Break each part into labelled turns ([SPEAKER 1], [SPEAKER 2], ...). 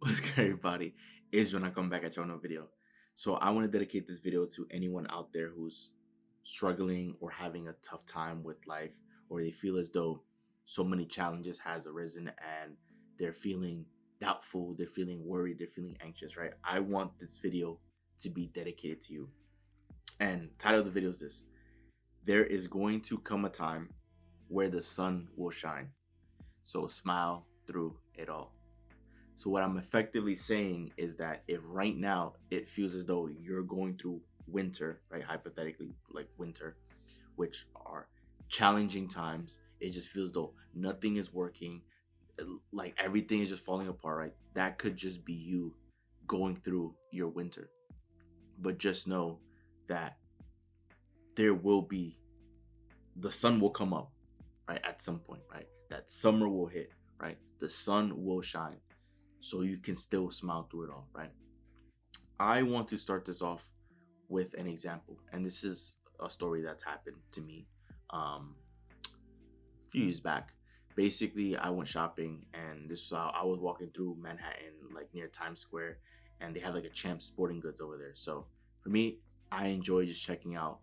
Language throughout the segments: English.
[SPEAKER 1] What's good, everybody? It's when I come back at you on a video. So I want to dedicate this video to anyone out there who's struggling or having a tough time with life, or they feel as though so many challenges has arisen and they're feeling doubtful, they're feeling worried, they're feeling anxious, right? I want this video to be dedicated to you. And title of the video is this: There is going to come a time where the sun will shine. So smile through it all. So what I'm effectively saying is that if right now it feels as though you're going through winter, right? Hypothetically, like winter, which are challenging times, it just feels though nothing is working, like everything is just falling apart, right? That could just be you going through your winter. But just know that there will be the sun will come up, right? At some point, right? That summer will hit, right? The sun will shine. So you can still smile through it all, right? I want to start this off with an example, and this is a story that's happened to me a few years back. Basically, I went shopping, and this was how I was walking through Manhattan, like near Times Square, and they have like a Champ Sporting Goods over there. So for me, I enjoy just checking out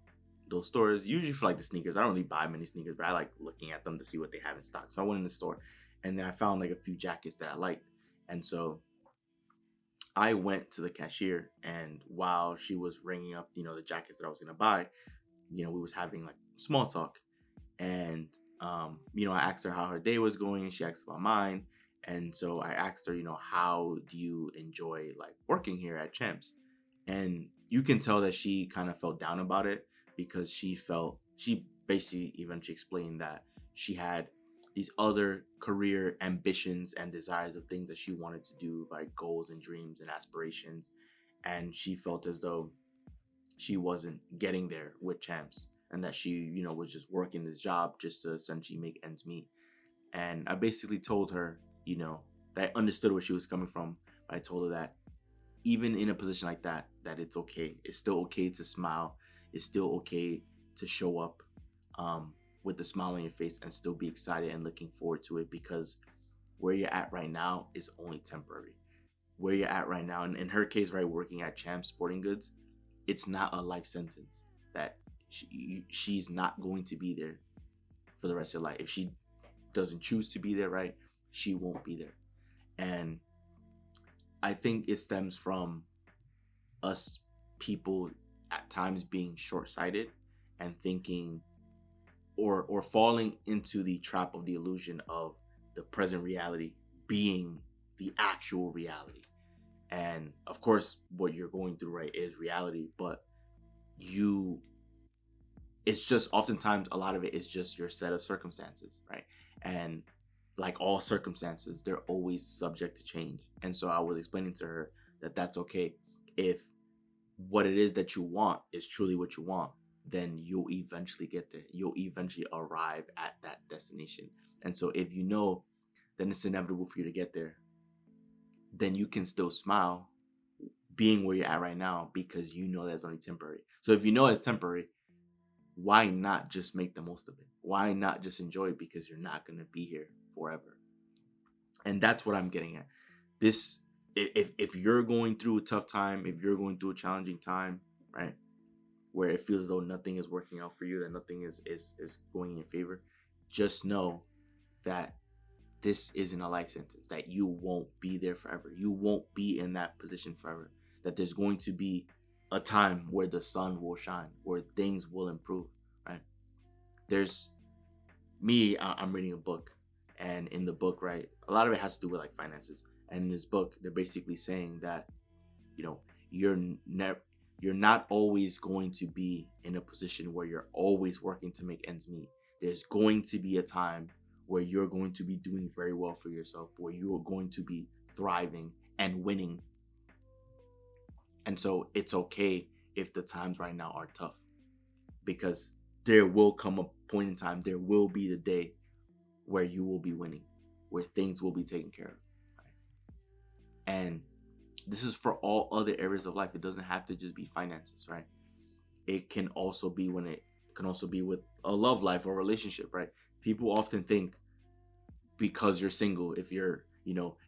[SPEAKER 1] those stores, usually for like the sneakers. I don't really buy many sneakers, but I like looking at them to see what they have in stock. So I went in the store, and then I found like a few jackets that I liked, and so I went to the cashier, and while she was ringing up, the jackets that I was gonna buy, we was having like small talk, and I asked her how her day was going, and she asked about mine, and so I asked her, how do you enjoy like working here at Champs, and you can tell that she kind of felt down about it because she basically eventually explained that she had these other career ambitions and desires of things that she wanted to do, like goals and dreams and aspirations, and she felt as though she wasn't getting there with Champs, and that she was just working this job just to essentially make ends meet. And I basically told her, that I understood where she was coming from, but I told her that even in a position like that, that it's okay. It's still okay to smile. It's still okay to show up with a smile on your face and still be excited and looking forward to it, because where you're at right now is only temporary. Where you're at right now, and in her case, right, working at Champ Sporting Goods, it's not a life sentence. That she's not going to be there for the rest of her life. If she doesn't choose to be there, right, she won't be there. And I think it stems from us people at times being short-sighted and thinking or falling into the trap of the illusion of the present reality being the actual reality. And of course, what you're going through, right, is reality, but you it's just oftentimes a lot of it is just your set of circumstances, right? And like all circumstances, they're always subject to change. And so I was explaining to her that that's okay. If what it is that you want is truly what you want, then you'll eventually get there. You'll eventually arrive at that destination. And so if you know then it's inevitable for you to get there, then you can still smile being where you're at right now, because you know that's only temporary. So if you know it's temporary, why not just make the most of it? Why not just enjoy it? Because you're not going to be here forever. And that's what I'm getting at. This, if you're going through a tough time, if you're going through a challenging time, right, where it feels as though nothing is working out for you, that nothing is going in your favor, just know that this isn't a life sentence, that you won't be there forever. You won't be in that position forever. That there's going to be a time where the sun will shine, where things will improve, right? There's I'm reading a book, and in the book, right, a lot of it has to do with like finances. And in this book, they're basically saying that, you know, you're never you're not always going to be in a position where you're always working to make ends meet. There's going to be a time where you're going to be doing very well for yourself, where you are going to be thriving and winning. And so it's okay if the times right now are tough, because there will come a point in time, there will be the day where you will be winning, where things will be taken care of. Right? And this is for all other areas of life. It doesn't have to just be finances, right? It can also be with a love life or relationship, right? People often think because you're single, if you're,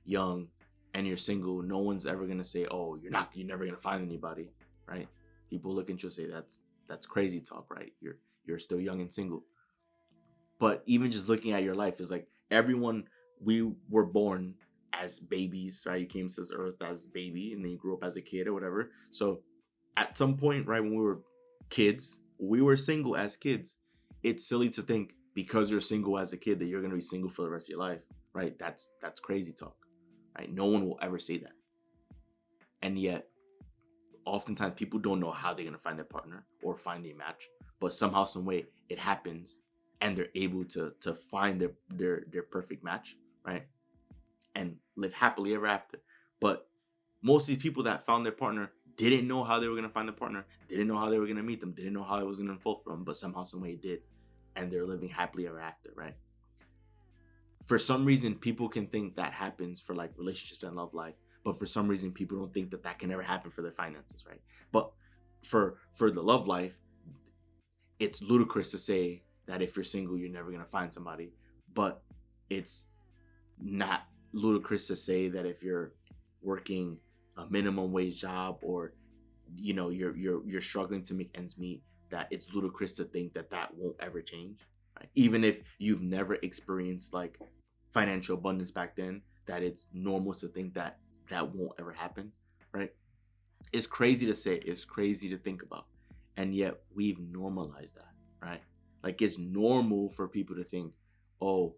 [SPEAKER 1] young, and you're single, no one's ever gonna say, "Oh, you're never gonna find anybody," right? People look at you and say, "That's crazy talk, right? You're still young and single." But even just looking at your life is like everyone, we were born as babies, right? You came to this earth as a baby, and then you grew up as a kid or whatever. So at some point, right, when we were kids, we were single as kids. It's silly to think because you're single as a kid that you're gonna be single for the rest of your life, right? That's crazy talk, right? No one will ever say that. And yet, oftentimes people don't know how they're gonna find a partner or find a match, but somehow, some way, it happens, and they're able to find their perfect match, right? And live happily ever after. But most of these people that found their partner didn't know how they were gonna find a partner, didn't know how they were gonna meet them, didn't know how it was gonna unfold for them, but somehow, some way, it did, and they're living happily ever after, right? For some reason, people can think that happens for like relationships and love life, but for some reason, people don't think that that can ever happen for their finances, right? But for the love life, it's ludicrous to say that if you're single, you're never gonna find somebody, but it's not ludicrous to say that if you're working a minimum wage job, or you're struggling to make ends meet, that it's ludicrous to think that that won't ever change, right? Even if you've never experienced like financial abundance back then, that it's normal to think that that won't ever happen, right? It's crazy to say, it's crazy to think about, and yet we've normalized that, right? Like it's normal for people to think, oh,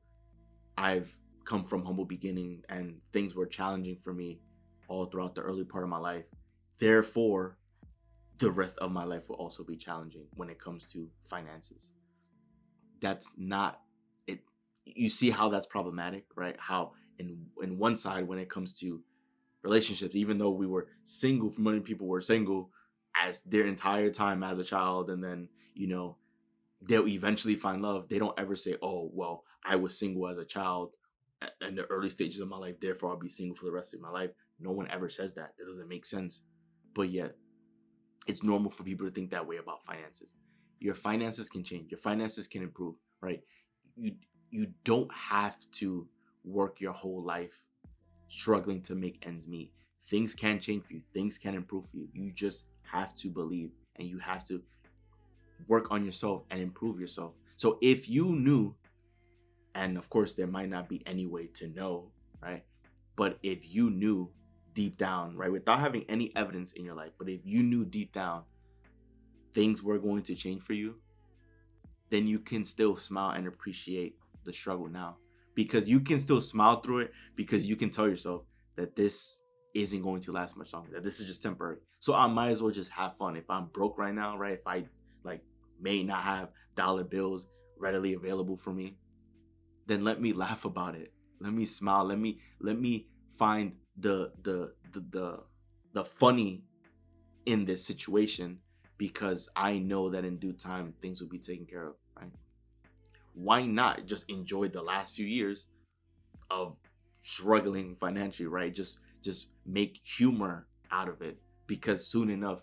[SPEAKER 1] I've come from humble beginning and things were challenging for me all throughout the early part of my life, therefore the rest of my life will also be challenging when it comes to finances. That's not it. You see how that's problematic, right? How in one side, when it comes to relationships, even though we were single, many people were single as their entire time as a child, and then they'll eventually find love. They don't ever say, oh well, I was single as a child in the early stages of my life, therefore I'll be single for the rest of my life. No one ever says that. That doesn't make sense. But yet it's normal for people to think that way about finances. Your finances can change, your finances can improve, right? You don't have to work your whole life struggling to make ends meet. Things can change for you, things can improve for you. You just have to believe, and you have to work on yourself and improve yourself. So if you knew, and of course there might not be any way to know, right? But if you knew deep down, right, without having any evidence in your life, but if you knew deep down things were going to change for you, then you can still smile and appreciate the struggle now, because you can still smile through it, because you can tell yourself that this isn't going to last much longer, that this is just temporary. So I might as well just have fun. If I'm broke right now, right, if I like may not have dollar bills readily available for me, then let me laugh about it. Let me smile. Let me find the funny in this situation, because I know that in due time things will be taken care of, right? Why not just enjoy the last few years of struggling financially, right? Just make humor out of it, because soon enough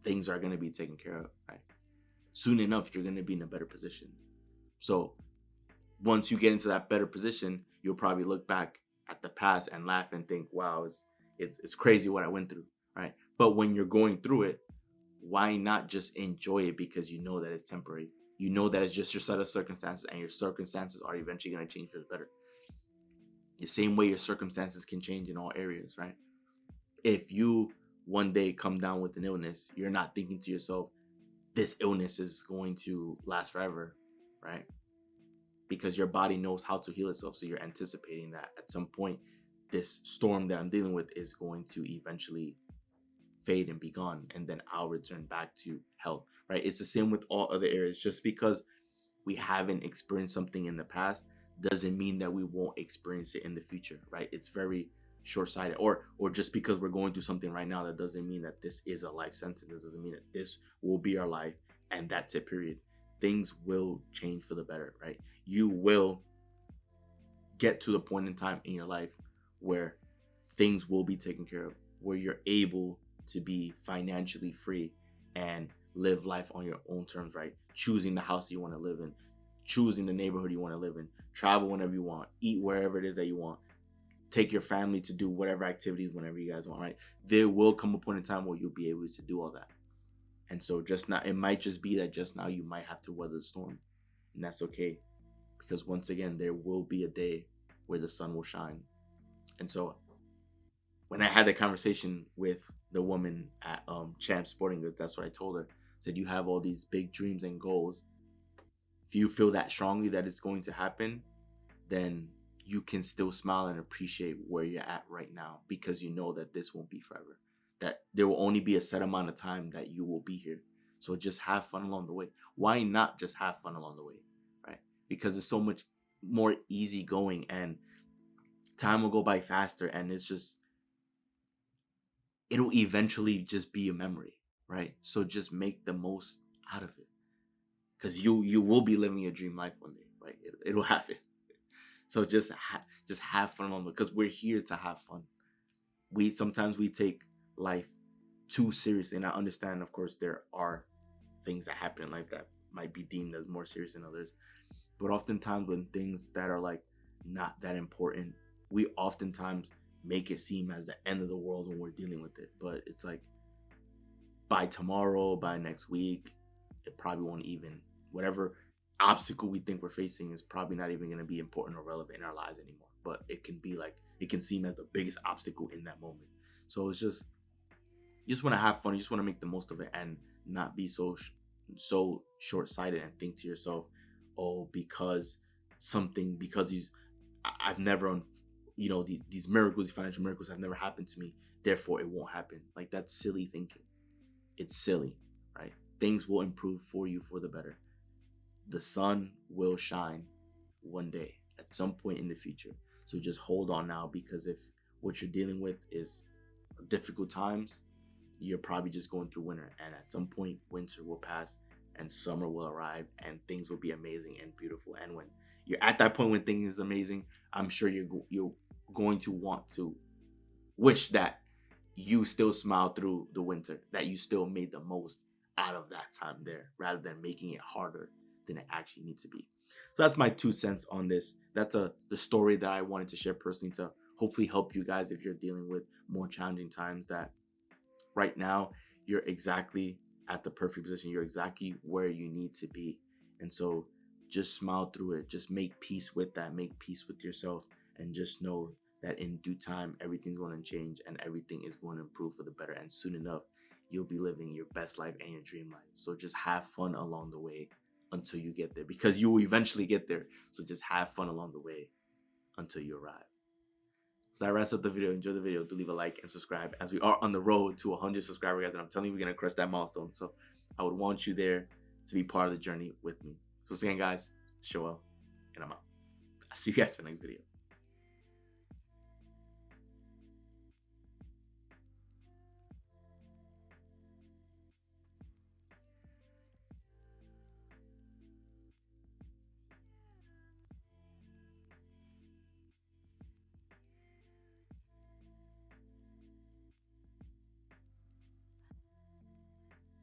[SPEAKER 1] things are going to be taken care of, right? Soon enough you're going to be in a better position. So once you get into that better position, you'll probably look back at the past and laugh and think, wow, it's crazy what I went through, right? But when you're going through it, why not just enjoy it, because you know that it's temporary. You know that it's just your set of circumstances, and your circumstances are eventually going to change for the better. The same way your circumstances can change in all areas, right? If you one day come down with an illness, you're not thinking to yourself, this illness is going to last forever, right? Because your body knows how to heal itself. So you're anticipating that at some point, this storm that I'm dealing with is going to eventually fade and be gone, and then I'll return back to health, right? It's the same with all other areas. Just because we haven't experienced something in the past doesn't mean that we won't experience it in the future, right? It's very short-sighted. Or just because we're going through something right now, that doesn't mean that this is a life sentence. It doesn't mean that this will be our life and that's it, period. Things will change for the better, right? You will get to the point in time in your life where things will be taken care of, where you're able to be financially free and live life on your own terms, right? Choosing the house you want to live in, choosing the neighborhood you want to live in, travel whenever you want, eat wherever it is that you want, take your family to do whatever activities whenever you guys want, right? There will come a point in time where you'll be able to do all that. And so just now, it might just be that just now you might have to weather the storm. And that's okay. Because once again, there will be a day where the sun will shine. And so when I had the conversation with the woman at Champ Sporting Goods, that's what I told her. I said, you have all these big dreams and goals. If you feel that strongly that it's going to happen, then you can still smile and appreciate where you're at right now, because you know that this won't be forever. That there will only be a set amount of time that you will be here. So just have fun along the way. Why not just have fun along the way, right? Because it's so much more easygoing, and time will go by faster, and it'll eventually just be a memory, right? So just make the most out of it, because you will be living your dream life one day, right? It'll happen. So just have fun along the way, because we're here to have fun. We sometimes we take life too seriously, and I understand, of course, there are things that happen in life that might be deemed as more serious than others. But oftentimes when things that are like not that important, we oftentimes make it seem as the end of the world when we're dealing with it. But it's like by tomorrow, by next week, it probably won't even, whatever obstacle we think we're facing is probably not even going to be important or relevant in our lives anymore. But it can be like, it can seem as the biggest obstacle in that moment. So it's just, you just want to have fun. You just want to make the most of it and not be so short-sighted and think to yourself, oh, because I've never, these miracles, these financial miracles have never happened to me, therefore it won't happen. Like, that's silly thinking. It's silly, right? Things will improve for you for the better. The sun will shine one day at some point in the future. So just hold on now, because if what you're dealing with is difficult times, you're probably just going through winter, and at some point winter will pass and summer will arrive and things will be amazing and beautiful. And when you're at that point when things is amazing, I'm sure you're going to want to wish that you still smiled through the winter, that you still made the most out of that time there, rather than making it harder than it actually needs to be. So that's my 2 cents on this. That's the story that I wanted to share personally, to hopefully help you guys if you're dealing with more challenging times, that right now you're exactly at the perfect position. You're exactly where you need to be. And so just smile through it. Just make peace with that. Make peace with yourself, and just know that in due time, everything's going to change and everything is going to improve for the better. And soon enough, you'll be living your best life and your dream life. So just have fun along the way until you get there, because you will eventually get there. So just have fun along the way until you arrive. So that wraps up the video. Enjoy the video. Do leave a like and subscribe, as we are on the road to 100 subscribers, guys. And I'm telling you, we're going to crush that milestone. So I would want you there to be part of the journey with me. So once again, guys, it's Joel, and I'm out. I'll see you guys for the next video.